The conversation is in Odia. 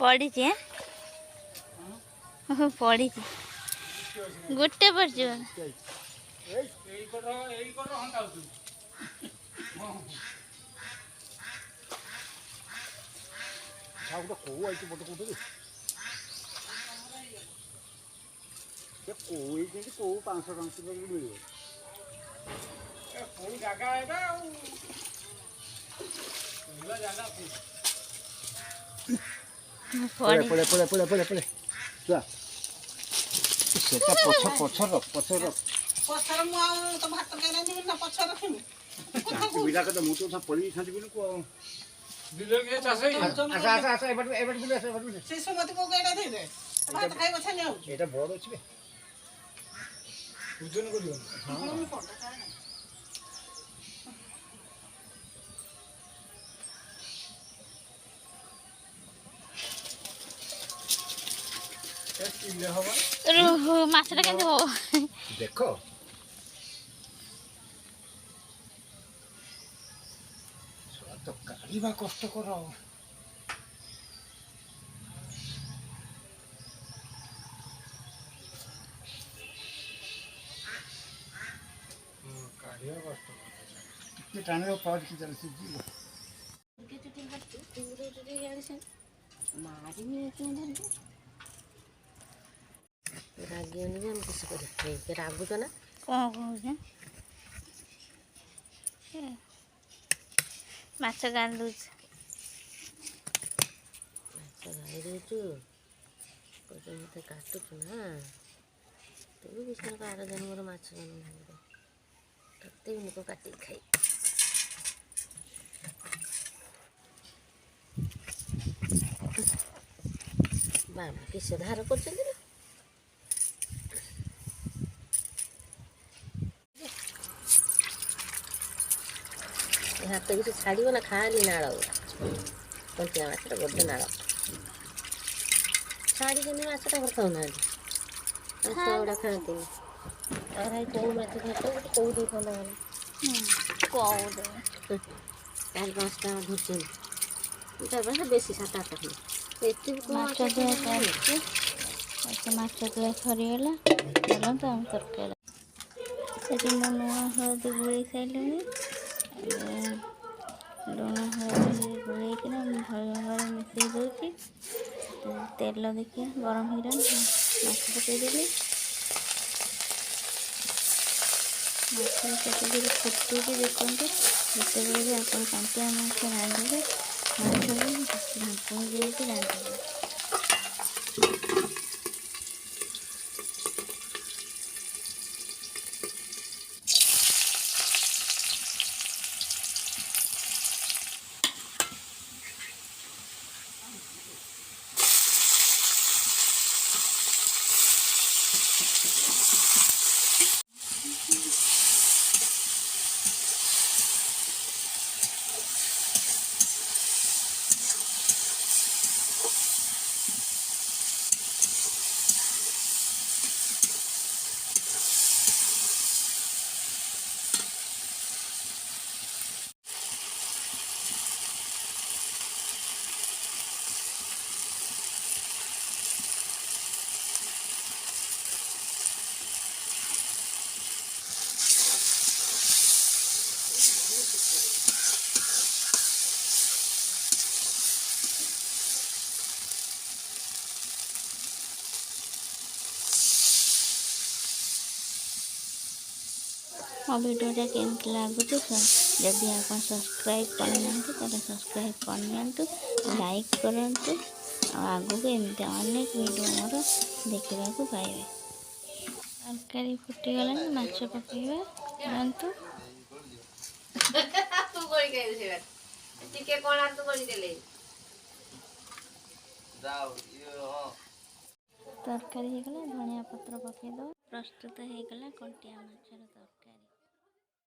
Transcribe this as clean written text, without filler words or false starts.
ପଡ଼ିଛି ପଡ଼ିଛି ଗୋଟେ ପଡ଼ିଛି କୋଉ 500 ଟଙ୍କା ମିଳିବ କୋଉ ଜାଗା ଏବେ ଆଉ ଜାଗା ପଳେ ପଳେ ପଳେ ପଳେ ପଳେ ପଳେ ଯା ସେଟା ପଛର ପଛର ମୁଁ ଆଉ ତ ଭାତ ଖାଇଲା ଦିବି ନା ପଛର ରଖିବି ବିଲା କଥା ମୁଁ ତ ପଳେଇ ଥାନ୍ତି ବିଲକୁ ଆଉ ବିଲ କେ ଚାଷ ଆଚ୍ଛା ଆଚ୍ଛା ଆଚ୍ଛା ଏବାଟ ବିଲ ଆସ ଏବାଟ ବିଲ ସେ ସମତେ କୋ ଏଟା ଦେଇଦେ ଭାତ ଖାଇବ ଛାନି ଆଉ ଏଟା ବଡ ଅଛି ବେ ଓଜନ କରିବ ହଁ ମୁଁ ପଡା ଖାଏ ମାଛଟା କେମିତି ହବ ଦେଖ ତ କାଢ଼ିବା କଷ୍ଟକର କାଢ଼ିବା କଷ୍ଟ ଟିକେ ଟାଣିବା ପାୱାର କି ଚାଲିଛି ରାଗିବନି ଯେ ଆମେ କିଛି କରିବା ରାଗୁଛ ନା କ'ଣ କହୁଛ ମାଛ ଗାଳି ଦଉଛୁ କହୁଛୁ ମୋତେ କାଟୁଛୁ ନା ତୁ ବି ବିଷ୍ଣୁ ଆର ଜନ୍ମର ମାଛ ଜନ୍ମ ତତେ ବି ଲୋକ କାଟିକି ଖାଇ ବାବା କିସ ଧାର କରୁଛନ୍ତି ନା ହାତ କିଛି ଛାଡ଼ିବ ନା ଖାଲି ନାଳ କଞ୍ଚିଆ ମାଛଟା ବଡ଼ ନାଳ ଛାଡ଼ିଛନ୍ତି ମାଛଟା ଘର ଖାଉନାହାନ୍ତି ମାଛ ଗୁଡ଼ା ଖାଆନ୍ତିନି ଆଉ ଭାଇ କୋଉ ମାଛ ଖାଇଛ ଗୋଟେ କୋଉ ଦେଇ ଖଣ୍ଡ ଗଲା ଚାରି 5ଟା ଧରୁଛନ୍ତି ତାପରେ ବେଶୀ 7-8 ଖଣ୍ଡ ଏତିକି ମାଛ ଦେହ ଚାଲିଛି ମାଛ ଦେହ ସରିଗଲା ଚାଲନ୍ତୁ ଆମେ ତରକାରୀ ସେଠି ମୁଁ ଲୁଣ ହଳଦୀ ଗୋଳେଇ ସାରିଲିଣି ଲୁଣ ହଳଦୀ ଗୋଳେଇକିନା ମୁଁ ଭଲ ଭାବରେ ମିଶାଇ ଦେଉଛି ତେଲ ଦେଖିବା ଗରମ ହେଇଗଲାଣି ମାଛ ପକାଇଦେଲି ମାଛ କେତେ ଧୀରେ ଫୁଟୁଛି ଦେଖନ୍ତୁ ଯେତେବେଳେ ବି ଆପଣ କଣ୍ଟିଆ ମାଛ ରାନ୍ଧିବେ ମାଛକୁ ଢାଙ୍କୁଣି ଦେଇକି ରାନ୍ଧିବେ ମୋ ଭିଡ଼ିଓଟା କେମିତି ଲାଗୁଛି ଯଦି ଆପଣ ସବସ୍କ୍ରାଇବ୍ କରିନାହାନ୍ତି ତାହେଲେ ସବସ୍କ୍ରାଇବ୍ କରିନିଅନ୍ତୁ ଲାଇକ୍ କରନ୍ତୁ ଆଉ ଆଗକୁ ଏମିତି ଅନେକ ଭିଡ଼ିଓ ମୋର ଦେଖିବାକୁ ପାଇବେ ତରକାରୀ ଫୁଟିଗଲାଣି ମାଛ ପକାଇବା ଜାଣନ୍ତୁ ତରକାରୀ ହେଇଗଲା ଧନିଆ ପତ୍ର ପକାଇଦେବା ପ୍ରସ୍ତୁତ ହେଇଗଲା କଣ୍ଟିଆ ମାଛର ତରକାରୀ।